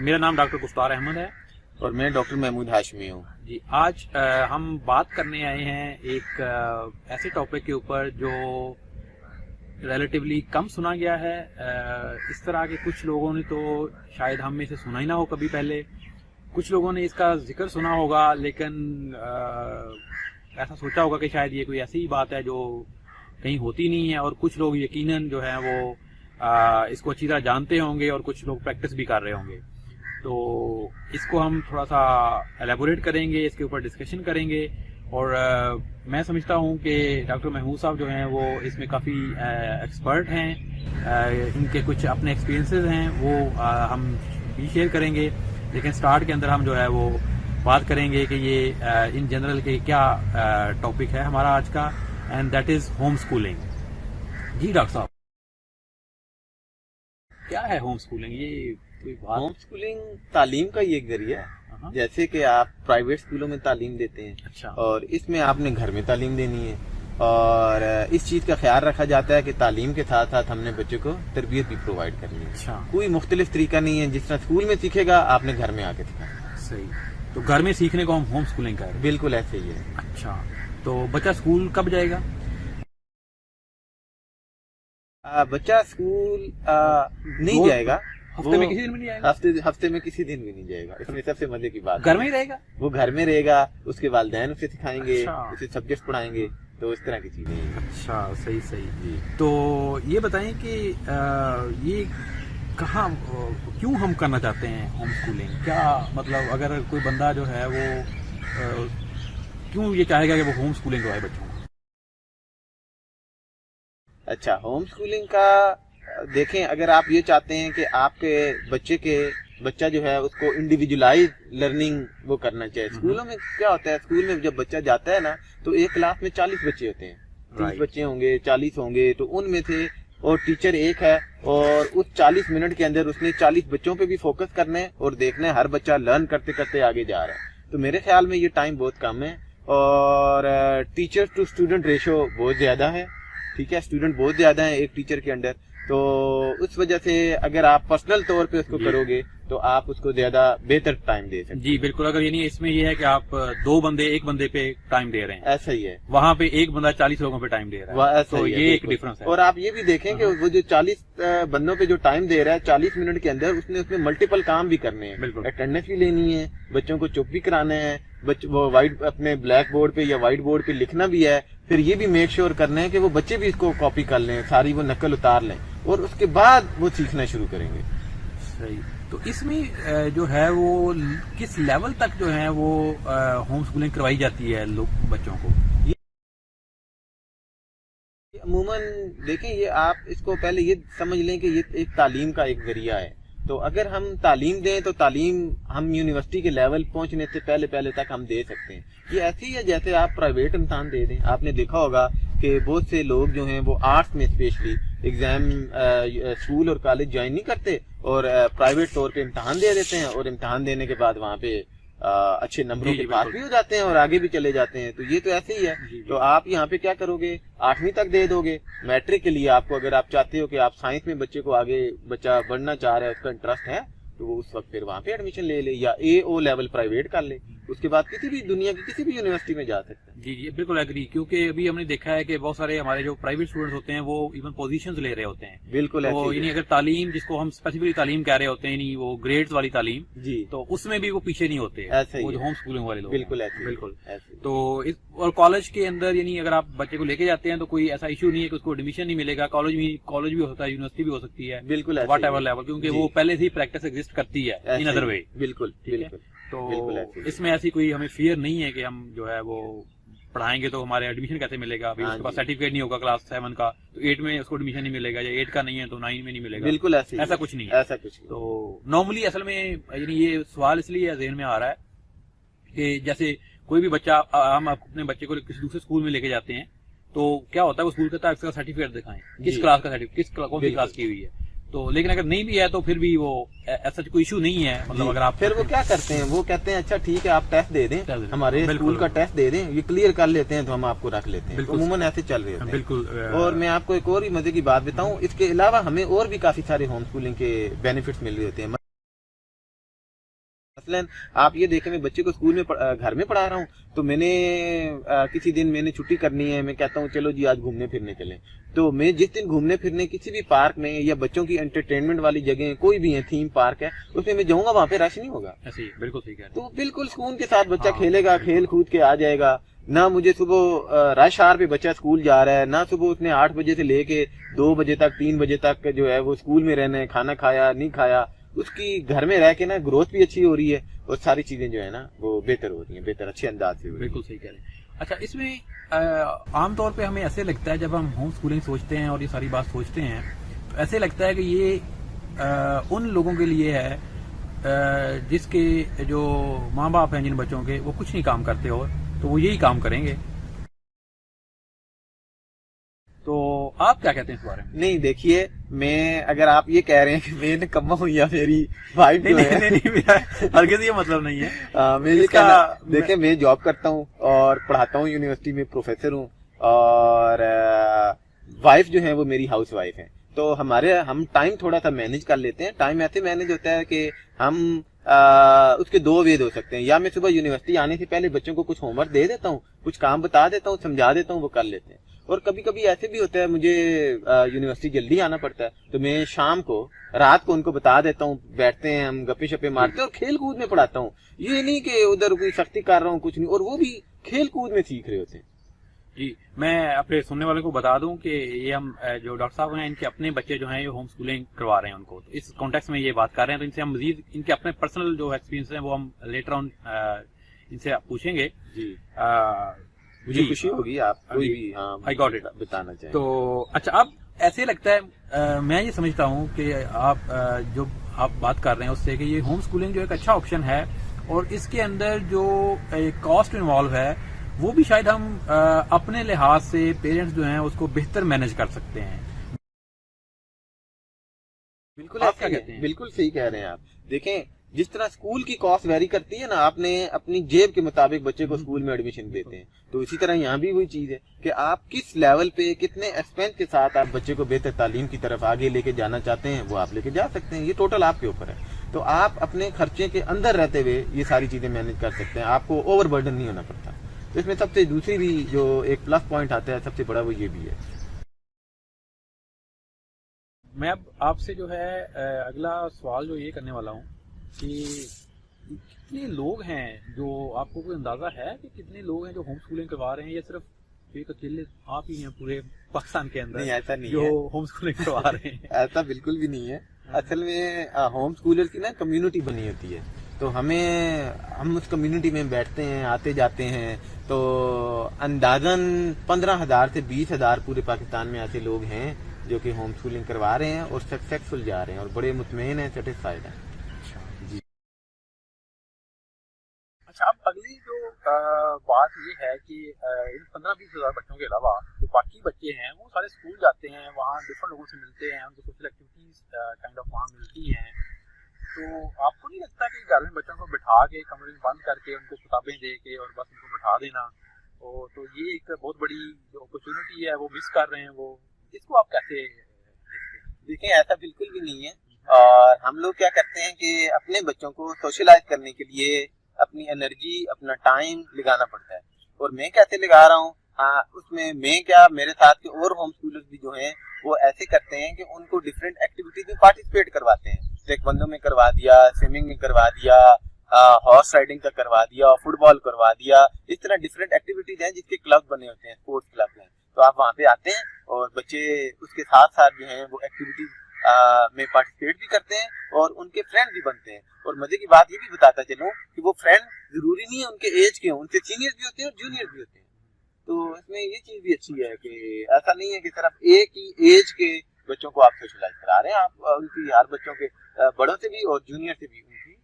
मेरा नाम डॉक्टर गुफ्तार अहमद है और मैं डॉक्टर महमूद हाशमी हूँ जी। आज हम बात करने आए हैं एक ऐसे टॉपिक के ऊपर जो रिलेटिवली कम सुना गया है। इस तरह के कुछ लोगों ने तो शायद हम में से सुना ही ना हो कभी पहले, कुछ लोगों ने इसका जिक्र सुना होगा, लेकिन ऐसा सोचा होगा कि शायद ये कोई ऐसी ही बात है जो कहीं होती नहीं है, और कुछ लोग यकीनन जो है वो इसको अच्छी तरह जानते होंगे और कुछ लोग प्रैक्टिस भी कर रहे होंगे। तो इसको हम थोड़ा सा एलेबोरेट करेंगे, इसके ऊपर डिस्कशन करेंगे, और मैं समझता हूँ कि डॉक्टर महमूद साहब जो हैं वो इसमें काफ़ी एक्सपर्ट हैं। इनके कुछ अपने एक्सपीरियंसेस हैं वो हम भी शेयर करेंगे, लेकिन स्टार्ट के अंदर हम जो है वो बात करेंगे कि ये इन जनरल के क्या टॉपिक है हमारा आज का, and that is home schooling. जी डॉक्टर साहब, क्या है होम स्कूलिंग? ये कोई बात? होम स्कूलिंग तालीम का ही एक जरिया है। जैसे कि आप प्राइवेट स्कूलों में तालीम देते हैं, अच्छा, और इसमें आपने घर में तालीम देनी है, और इस चीज का ख्याल रखा जाता है कि तालीम के साथ साथ हमने बच्चे को तरबियत भी प्रोवाइड करनी है। अच्छा, कोई मुख्तलिफ तरीका नहीं है, जिस तरह स्कूल में सीखेगा आपने घर में आके सिखाना। सही। तो घर में सीखने को हम होम स्कूलिंग कह रहे हैं? बिल्कुल ऐसे ही है। अच्छा, तो बच्चा स्कूल कब जाएगा? बच्चा स्कूल नहीं जाएगा, हफ्ते में किसी दिन भी नहीं जाएगा? हफ्ते में किसी दिन भी नहीं जाएगा। इसमें सबसे मजे की बात घर में ही रहेगा, वो घर में रहेगा, उसके वालिदैन उसे सिखाएंगे, अच्छा, उसे सब्जेक्ट पढ़ाएंगे, तो इस तरह की चीजें हैं। अच्छा, सही सही जी। तो ये बताएं कि ये कहाँ क्यों हम करना चाहते हैं होम स्कूलिंग? क्या मतलब अगर कोई बंदा जो है वो क्यों ये चाहेगा कि वो होम स्कूलिंग करवाए बच्चों को? अच्छा, होम स्कूलिंग का देखें, अगर आप ये चाहते हैं कि आपके बच्चा जो है उसको इंडिविजुअलाइज लर्निंग वो करना चाहिए। स्कूलों में क्या होता है, स्कूल में जब बच्चा जाता है ना, तो एक क्लास में 40 बच्चे होते हैं, 30 बच्चे होंगे, 40 होंगे, तो उनमें से और टीचर एक है, और उस 40 मिनट के अंदर उसने 40 बच्चों पे भी फोकस करना है और देखना है हर बच्चा लर्न करते करते आगे जा रहा है। तो मेरे ख्याल में ये टाइम बहुत कम है, और टीचर टू स्टूडेंट रेशो बहुत ज्यादा है। ठीक है, स्टूडेंट बहुत ज्यादा है एक टीचर के अंदर, तो उस वजह से अगर आप पर्सनल तौर पे उसको करोगे तो आप उसको ज्यादा बेहतर टाइम दे सकते हैं। जी बिल्कुल। अगर यानी इसमें ये है कि आप एक बंदे पे टाइम दे रहे हैं, ऐसा ही है, वहाँ पे एक बंदा 40 लोगों पे टाइम दे रहा है, तो ये एक डिफरेंस है। और आप ये भी देखें कि वो जो 40 बंदों पे जो टाइम दे रहा है, 40 मिनट के अंदर उसमें मल्टीपल काम भी करने हैं, अटेंडेंस भी लेनी है, बच्चों को चुप भी कराना है, वो वाइट अपने ब्लैक बोर्ड पे या व्हाइट बोर्ड पे लिखना भी है, फिर ये भी मेक श्योर करना है कि वो बच्चे भी इसको कॉपी कर लें, सारी वो नकल उतार लें, और उसके बाद वो सीखना शुरू करेंगे। सही। तो इसमें जो है वो किस लेवल तक जो है वो होम स्कूलिंग करवाई जाती है लोग बच्चों को? अमूमन देखें, ये आप इसको पहले ये समझ लें कि ये एक तालीम का एक जरिया है। तो अगर हम तालीम दें तो तालीम हम यूनिवर्सिटी के लेवल पहुंचने से पहले तक हम दे सकते हैं। ये ऐसी है जैसे आप प्राइवेट इम्तिहान दे दें। आपने देखा होगा कि बहुत से लोग जो हैं वो आर्ट्स में स्पेशली एग्जाम स्कूल और कॉलेज ज्वाइन नहीं करते, और प्राइवेट तौर पे इम्तिहान दे देते हैं, और इम्तिहान देने के बाद वहाँ पे अच्छे नंबरों के पास भी हो जाते हैं और आगे भी चले जाते हैं। तो ये तो ऐसे ही है। तो आप यहाँ पे क्या करोगे, 8वीं तक दे दोगे। मैट्रिक के लिए आपको, अगर आप चाहते हो कि आप साइंस में बच्चे को आगे बच्चा बढ़ना चाह रहा है, उसका इंटरेस्ट है, तो वो उस वक्त फिर वहाँ पे एडमिशन ले ले, या AO लेवल प्राइवेट कर ले, उसके बाद किसी भी दुनिया की किसी भी यूनिवर्सिटी में जा सकता है। जी जी बिल्कुल एग्री, क्योंकि अभी हमने देखा है कि बहुत सारे हमारे जो प्राइवेट स्टूडेंट्स होते हैं वो इवन पोजीशंस ले रहे होते हैं। बिल्कुल। तो यानी अगर तालीम, जिसको हम स्पेसिफिकली तालीम कह रहे होते हैं, यानी वो ग्रेड्स वाली तालीम जी, तो उसमें भी वो पीछे नहीं होते वो जो होम स्कूलिंग वाले लोग। बिल्कुल बिल्कुल। तो और कॉलेज के अंदर यानी अगर आप बच्चे को लेके जाते हैं तो कोई ऐसा इशू नहीं है कि उसको एडमिशन नहीं मिलेगा। कॉलेज भी हो सकता है, यूनिवर्सिटी भी हो सकती है, बिल्कुल वट एवर लेवल, क्योंकि वो पहले से ही प्रैक्टिस एग्जिस्ट करती है इन अदर वे। बिल्कुल बिल्कुल। तो इसमें ऐसी कोई हमें फियर नहीं है कि हम जो है वो पढ़ाएंगे तो हमारे एडमिशन कैसे मिलेगा। अभी उसके पास सर्टिफिकेट नहीं होगा क्लास 7 का, तो 8 में उसको एडमिशन नहीं मिलेगा, या 8 का नहीं है तो 9 में नहीं मिलेगा। बिल्कुल ऐसा कुछ नहीं है, ऐसा कुछ। तो नॉर्मली असल में यानी ये सवाल इसलिए ज़हन में आ रहा है कि जैसे कोई भी बच्चा, हम अपने बच्चे को किसी दूसरे स्कूल में लेके जाते हैं, तो क्या होता है वो स्कूल कहता है इसका सर्टिफिकेट दिखाएं, किस क्लास का सर्टिफिकेट, कौन सी क्लास की हुई है। तो लेकिन अगर नहीं भी है तो फिर भी वो ऐसा कोई इशू नहीं है। मतलब अगर आप फिर वो क्या करते हैं, वो कहते हैं अच्छा ठीक है आप टेस्ट दे दें, हमारे स्कूल का टेस्ट दे दें, ये क्लियर कर लेते हैं तो हम आपको रख लेते हैं। अमूमन ऐसे चल रहे होते हैं। बिल्कुल। और मैं आपको एक और भी मजे की बात बताऊं, इसके अलावा हमें और भी काफी सारे होम स्कूलिंग के बेनिफिट्स मिल रहे होते हैं। مثلاً آپ یہ دیکھیں میں بچے کو اسکول میں گھر میں پڑھا رہا ہوں تو میں نے کسی دن میں نے چھٹی کرنی ہے, میں کہتا ہوں چلو جی آج گھومنے پھرنے چلیں, تو میں جس دن گھومنے پھرنے کسی بھی پارک میں یا بچوں کی انٹرٹینمنٹ والی جگہ کوئی بھی ہے, تھیم پارک ہے, اس میں جاؤں گا, وہاں پہ رش نہیں ہوگا. بالکل صحیح کہہ رہے ہیں. تو بالکل سکون کے ساتھ بچہ کھیلے گا, کھیل کود کے آ جائے گا. نہ مجھے صبح رش آور پہ بچہ اسکول جا رہا ہے, نہ صبح اس نے 8 بجے سے لے کے 2 بجے تک 3 بجے تک جو ہے وہ اسکول میں رہنا ہے, کھانا کھایا نہیں کھایا. اس کی گھر میں رہ کے نا گروتھ بھی اچھی ہو رہی ہے اور ساری چیزیں جو ہے نا وہ بہتر ہو رہی ہیں, بہتر اچھے انداز سے. بالکل صحیح کہہ رہے ہیں. اچھا, اس میں عام طور پہ ہمیں ایسے لگتا ہے جب ہم ہوم اسکولنگ سوچتے ہیں اور یہ ساری بات سوچتے ہیں تو ایسے لگتا ہے کہ یہ ان لوگوں کے لیے ہے جس کے جو ماں باپ ہیں جن بچوں کے وہ کچھ نہیں کام کرتے اور تو وہ یہی کام کریں گے. تو آپ کیا کہتے ہیں اس بارے میں؟ نہیں دیکھیے, میں اگر آپ یہ کہہ رہے ہیں کہ میں نکما ہوں یا میری وائف ہرگز یہ مطلب نہیں ہے. میں یہ کہنا, دیکھیں میں جاب کرتا ہوں اور پڑھاتا ہوں یونیورسٹی میں, پروفیسر ہوں, اور وائف جو ہے وہ میری ہاؤس وائف ہے. تو ہم ٹائم تھوڑا سا مینج کر لیتے ہیں. ٹائم ایسے مینج ہوتا ہے کہ ہم اس کے 2 ویز ہو سکتے ہیں. یا میں صبح یونیورسٹی آنے سے پہلے بچوں کو کچھ ہوم ورک دے دیتا ہوں, کچھ کام بتا دیتا ہوں, سمجھا دیتا ہوں, وہ کر لیتے ہیں. اور کبھی کبھی ایسے بھی ہوتا ہے مجھے یونیورسٹی جلدی آنا پڑتا ہے تو میں شام کو رات کو ان کو بتا دیتا ہوں, بیٹھتے ہیں ہم گپے شپے مارتے ہیں اور کھیل کود میں پڑھاتا ہوں. یہ نہیں کہ ادھر کوئی سختی کر رہا ہوں, کچھ نہیں, اور وہ بھی کھیل کود میں سیکھ رہے ہوتے ہیں. جی, میں اپنے سننے والوں کو بتا دوں کہ یہ ہم جو ڈاکٹر صاحب ہیں ان کے اپنے بچے جو ہیں یہ ہوم اسکولنگ کروا رہے ہیں ان کو, تو اس کانٹیکس میں یہ بات کر رہے ہیں. تو ان سے ہم مزید ان کے اپنے پرسنل جو ایکسپیرینس ہیں وہ ہم لیٹر آن ان سے پوچھیں گے. جی, مجھے خوشی ہوگی آپ کوئی بھی آئی گاٹ اٹ بتانا چاہیں. تو اچھا, اب ایسے لگتا ہے میں یہ سمجھتا ہوں کہ آپ جو آپ بات کر رہے ہیں اس سے کہ یہ ہوم اسکولنگ جو ایک اچھا آپشن ہے اور اس کے اندر جو کاسٹ انوالو ہے وہ بھی شاید ہم اپنے لحاظ سے پیرنٹس جو ہیں اس کو بہتر مینج کر سکتے ہیں. بالکل آپ کیا کہتے ہیں؟ بالکل صحیح کہہ رہے ہیں آپ. دیکھیں جس طرح اسکول کی کاسٹ ویری کرتی ہے نا, آپ نے اپنی جیب کے مطابق بچے کو اسکول میں ایڈمیشن دیتے ہیں, تو اسی طرح یہاں بھی وہی چیز ہے کہ آپ کس لیول پہ کتنے ایکسپینس کے ساتھ آپ بچے کو بہتر تعلیم کی طرف آگے لے کے جانا چاہتے ہیں وہ آپ لے کے جا سکتے ہیں. یہ ٹوٹل آپ کے اوپر ہے. تو آپ اپنے خرچے کے اندر رہتے ہوئے یہ ساری چیزیں مینج کر سکتے ہیں, آپ کو اوور برڈن نہیں ہونا پڑتا. تو اس میں سب سے دوسری بھی جو ایک پلس پوائنٹ آتا ہے سب سے بڑا وہ یہ بھی ہے. میں اب آپ سے جو ہے اگلا سوال جو یہ کرنے والا ہوں کہ کتنے لوگ ہیں جو آپ کو کوئی اندازہ ہے کہ کتنے لوگ ہیں جو ہوم اسکولنگ کروا رہے ہیں, یا صرف ایک اکیلے آپ ہی ہیں پورے پاکستان کے اندر؟ نہیں, ایسا نہیں جو ہے, ہوم اسکولنگ کروا رہے ہیں. ایسا بالکل بھی نہیں ہے. اصل میں ہوم اسکولر کی نا کمیونٹی بنی ہوتی ہے, تو ہم اس کمیونٹی میں بیٹھتے ہیں, آتے جاتے ہیں, تو اندازاً 15,000 سے 20,000 پورے پاکستان میں ایسے لوگ ہیں جو کہ ہوم اسکولنگ کروا رہے ہیں اور سکسیسفل جا رہے ہیں اور بڑے مطمئن ہیں, سیٹسفائیڈ ہیں. جی. اچھا, اب اگلی جو بات یہ ہے کہ ان 15-20,000 بچوں کے علاوہ جو باقی بچے ہیں وہ سارے اسکول جاتے ہیں, وہاں ڈفرنٹ لوگوں سے ملتے ہیں, ان کو سوشل ایکٹیویٹیز کائنڈ آف وہاں ملتی ہیں. تو آپ کو نہیں لگتا کہ گھر میں بچوں کو بٹھا کے کمرے میں بند کر کے ان کو کتابیں دے کے اور بس ان کو بٹھا دینا, تو یہ ایک بہت بڑی جو اپرچونٹی ہے وہ مس کر رہے ہیں, وہ اس کو آپ کیسے دیکھتے ہیں؟ دیکھیں ایسا بالکل بھی نہیں ہے, اور ہم لوگ کیا کرتے ہیں کہ اپنے بچوں کو سوشلائز کرنے کے لیے اپنی انرجی اپنا ٹائم لگانا پڑتا ہے. اور میں کیسے لگا رہا ہوں, اس میں کیا میرے ساتھ کے اور ہوم اسکولرز بھی جو ہیں وہ ایسے کرتے ہیں کہ ان کو ڈفرینٹ ایکٹیویٹیز میں پارٹیسپیٹ کرواتے ہیں. ٹیکوانڈو میں کروا دیا, سوئمنگ میں کروا دیا, ہارس رائڈنگ کا کروا دیا, فٹ بال کروا دیا. اس طرح ڈفرینٹ ایکٹیویٹیز ہیں جس کے کلب بنے ہوتے ہیں, اسپورٹس کلب ہیں. تو آپ وہاں پہ آتے ہیں اور بچے اس کے ساتھ ساتھ جو ہیں وہ ایکٹیویٹیز میں پارٹیسپیٹ بھی کرتے ہیں اور ان کے فرینڈ بھی بنتے ہیں. اور مزے کی بات یہ بھی بتاتا چلوں کہ وہ فرینڈ ضروری نہیں ہے ان کے ایج کے ہوں, ان سے سینئر بھی ہوتے ہیں اور جونیئر بھی ہوتے ہیں. تو اس میں یہ چیز بھی اچھی ہے کہ ایسا نہیں ہے کہ صرف ایک ہی ایج کے بچوں کو آپ سوشلائز کرا رہے ہیں, آپ ان کی ہر بچوں کے بڑوں سے بھی اور جونیئر سے بھی ان کی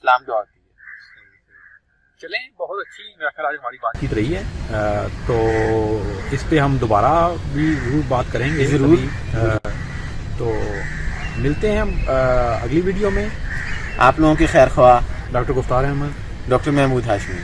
سلام دعا ہوتی ہے. چلیں, بہت اچھی میرا خیال آج ہماری بات چیت رہی ہے, تو اس پہ ہم دوبارہ بھی ضرور بات کریں گے ضرور. تو ملتے ہیں ہم اگلی ویڈیو میں. آپ لوگوں کے خیر خواہ ڈاکٹر گفتار احمد, ڈاکٹر محمود ہاشمی.